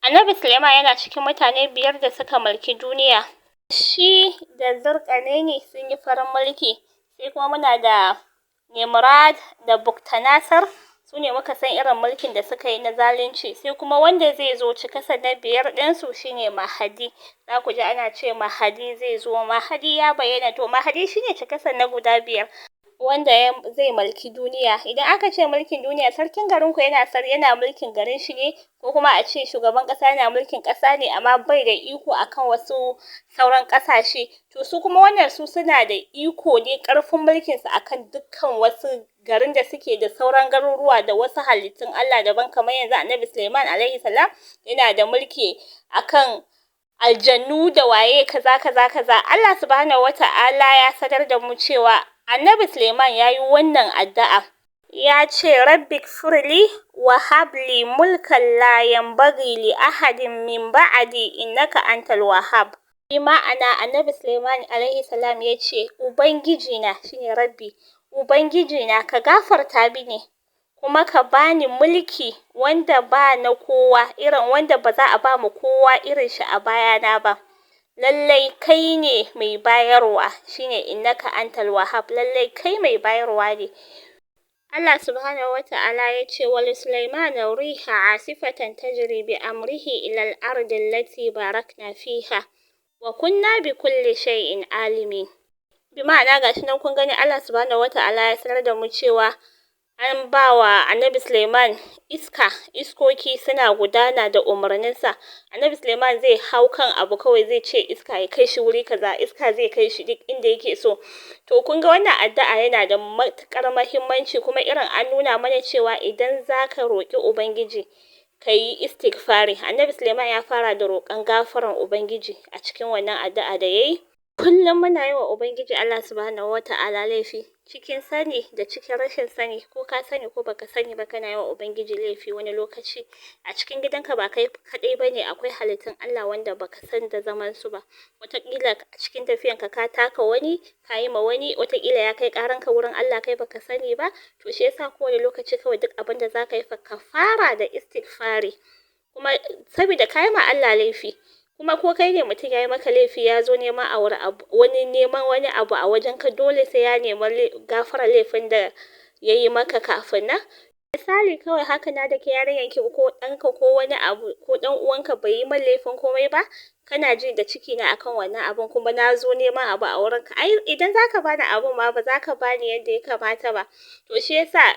Annabi Suleiman yana cikin mutane 5 da suka mulki duniya. Shi da Zulƙarnaini sun yi farin mulki. Sai kuma muna da Nimrod da Buktanasar, su ne muka san irin mulkin da suka yi na zalunci. Sai kuma wanda zai zo cikasa na 5 ɗinsu shine Mahadi. Za ku ji ana ce Mahadi zai zo. Mahadi ya bayyana. To Mahadi shine cikasa na guda 5 wanda zai mulki duniya. Idan aka ce mulkin duniya, sarkin garinku yana mulkin garin shi ne, ko kuma a ce shugaban ƙasa yana mulkin ƙasa ne amma bai da iko akan wasu sauran ƙasashe. To su kuma wannan su suna da iko ne, ƙarfin mulkin su akan dukkan wasu garin da suke da sauran garuruwa da wasu halittun Allah daban, kamar yanzu annabi Suleiman alaihi salam yana da mulki akan aljannu da waye kaza kaza kaza. Allah subhanahu wata'ala ya sanar da mu cewa annabi Suleiman yayi wannan addu'a. Ya ce rabbighfirli wa habli mulkan la yanbaghi li ahadin min ba'di innaka antal wahhab. Bi ma'ana annabi Suleiman alaihi salam ya ce ubangijina shine rabbi, ubangijina ka gafarta mini kuma ka bani mulki wanda ba na kowa, irin wanda ba za a ba mu kowa irin shi a bayana ba. Lallai kai ne mai bayarwa, shine innaka antal wahhab, lallai kai mai bayarwa ne. Allah subhanahu wata'ala ya ce wa Sulaiman riha asifatan tajri bi amrihi ila al-ardi allati barakna fiha wa kunna bi kulli shay'in alimin. Bi ma'ana gashi nan kun gani Allah subhanahu wata'ala ya sanar da mu cewa an bawa annabi Suleiman iskoki suna gudana da umarninsa. Annabi Suleiman zai hau kan abu kawai zai ce iska ya kai shi wuri kaza, iska zai kai shi duk inda yake so. To kun ga wannan addu'a yana da matukar muhimmanci, kuma irin an nuna mana cewa idan zaka roki ubangiji kayi istighfari. Annabi Suleiman ya fara da roƙon gafaran ubangiji a cikin wannan addu'a da yayi. Kullum muna yi wa ubangiji Allah subhanahu wata'ala laifi, cikin sani da cikin rashin sani, ko ka sani ko baka sani ba kana yi wa ubangiji laifi. Wani lokaci a cikin gidanka ba kai kadai bane, akwai halittun Allah wanda baka san da zaman su ba. Wataƙila a cikin tafiyanka ka taka wani, ka yi ma wani, wataƙila ya kai ƙaranka wurin Allah kai baka sani ba. To shi yasa kowane lokaci kawai duk abin da zaka yi ka fara da istighfari. Kuma saboda ka yi ma Allah laifi, kuma ko kai ne mutum ya yi maka laifi ya zo neman wani abu a wajenka, dole sai ya nemi gafara laifin da ya yi maka kafin nan. Misali kawai haka na da ke yarinyanki ko ɗanka ko wani abu ko ɗan uwanka bai yi min laifin komai ba, kana ji da ciki na akan wannan abun kuma na zo neman abu a wurinka. Ai idan zaka bani abun ma ba zaka bani yadda ya kamata ba. To shi yasa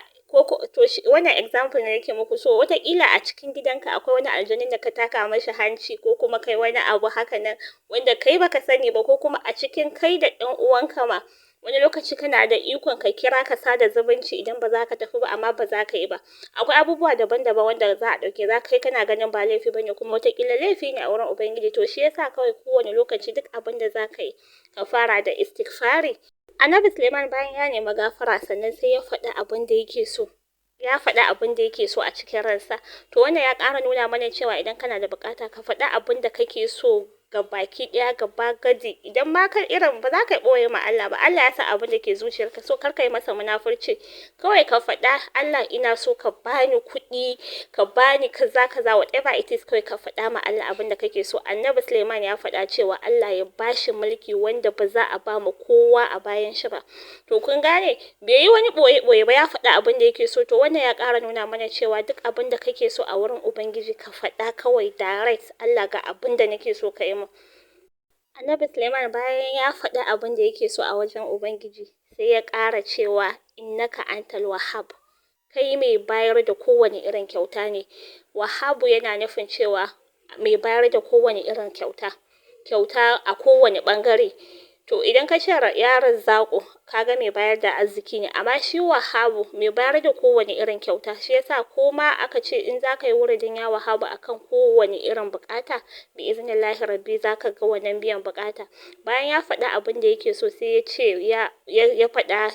wannan example ne nake muku. So wataƙila a cikin gidanka akwai wani aljanin da ka taka mashi hanci, ko kuma kai wani abu haka nan wanda kai baka sani ba, ko kuma a cikin kai da ɗan uwanka ma wani lokaci kana da ikon ka kira ka sada zumunci idan ba za ka tafi ba amma ba za ka yi ba. Akwai abubuwa daban-daban wanda za a ɗauke, za kai kana ganin ba laifi bane kuma wataƙila laifi ne a wurin ubangiji. To shi yasa kawai kowane lokaci duk abin da za ka yi ka fara da istighfari. Annabi Suleiman bayan ya nemi gafara sannan sai ya faɗi abin da yake so. Ya faɗi abin da yake so a cikin ransa. To wannan ya ƙara nuna mana cewa idan kana da buƙata ka faɗi abin da kake so ga baki ɗaya, gaba gadi. Idan ma kan irin ba za ka ɓoye ma Allah ba, Allah ya san abin da ke zuciyarka, so kar ka yi masa munafurci. Kawai ka faɗa Allah ina so ka bani kuɗi, ka bani kaza kaza, whatever it is, kawai ka faɗa ma Allah abin da kake so. Annabi Suleiman ya faɗa cewa Allah ya bashi mulki wanda ba za a ba ma kowa a bayan shi ba. To kun gane, bai yi wani ɓoye-ɓoye ba, ya faɗa abin da yake so. To wannan ya ƙara nuna mana cewa duk abin da kake so a wurin ubangiji ka faɗa kawai direct, Allah ga abin da nake so ka yi min. Annabi Suleiman bayan ya faɗi abin da yake so a wajen ubangiji sai ya ƙara cewa innaka antal wahhab, kai mai bayar da kowane irin kyauta ne. Wahabu yana nufin cewa mai bayar da kowane irin kyauta a kowane ɓangare. To idan ka ce yaron zaƙo, kaga mai bayar da arziki ne, amma shi Wahabu mai bayar da kowane irin kyauta. Shi yasa ko ma aka ce in za ka yi wuridin ya Wahabu akan kowane irin buƙata, bi iznillahi rabbi za ka ga wannan biyan buƙata. Bayan ya faɗi abin da yake so sai ya ce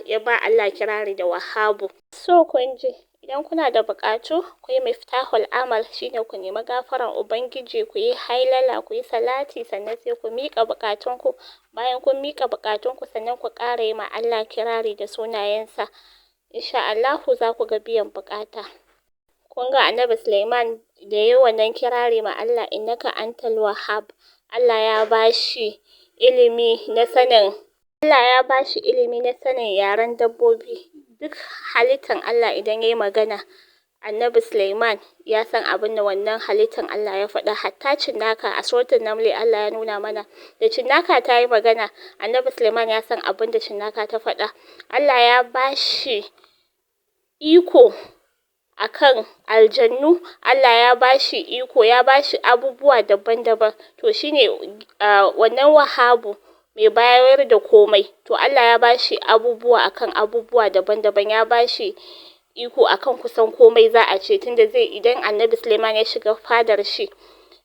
ya ba Allah kirari da Wahabu. So kun ji, idan kuna da buƙatu, ku yi miftahul amal, shine ku nemi gafaran ubangiji, ku yi hailala, ku yi salati, sannan sai ku miƙa buƙatunku. Bayan kun miƙa buƙatunku sannan ku ƙara yi ma Allah kirari da sunayensa. Insha Allahu za ku ga biyan buƙata. Kun ga annabi Suleiman da yayi wannan kirari ma Allah innaka antal wahhab. Allah ya bashi ilimi na sanin yaren dabbobi. Duk halittan Allah idan yayi magana, annabi Suleiman ya san abin da wannan halittan Allah ya faɗa. Hatta cinnaka a suratul Naml Allah ya nuna mana da cinnaka ta yi magana, annabi Suleiman ya san abin da cinnaka ta faɗa. Allah ya bashi iko akan aljannu, Allah ya bashi iko, ya bashi abubuwa daban-daban. To shine wannan wahabu mai bayar da komai. To Allah ya bashi abubuwa akan abubuwa daban-daban, ya bashi iko akan kusan komai za a ce, tunda idan annabi Suleiman ya shiga fadar shi,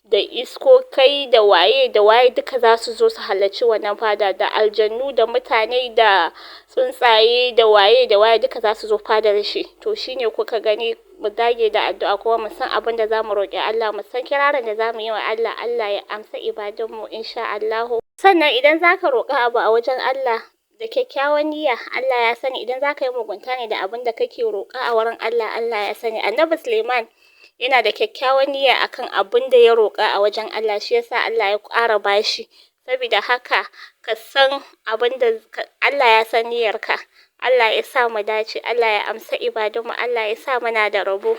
da iskokai da waye duka za su zo su halarci wannan fada, da aljannu da mutane da tsuntsaye da waye duka za su zo fadar shi. To shine kuka gani mu dage da addu'a kuma mu san abin da zamu roƙi Allah, mu san kirarin da zamu yi wa Allah, Allah ya amsa ibadunmu insha Allah. Sannan idan zaka roƙa abu a wajen Allah da kyakkyawan niyya, Allah ya sani. Idan zaka yi mugunta ne da abin da kake roƙa a wurin Allah, Allah ya sani. Annabi Suleiman yana da kyakkyawan niyya akan abin da ya roƙa a wajen Allah, shi yasa Allah ya ƙara bashi. Saboda haka ka san abin da Allah ya san niyyarka. Allah ya sa mu dace, Allah ya amsa ibadunmu, Allah ya sa muna da rabo.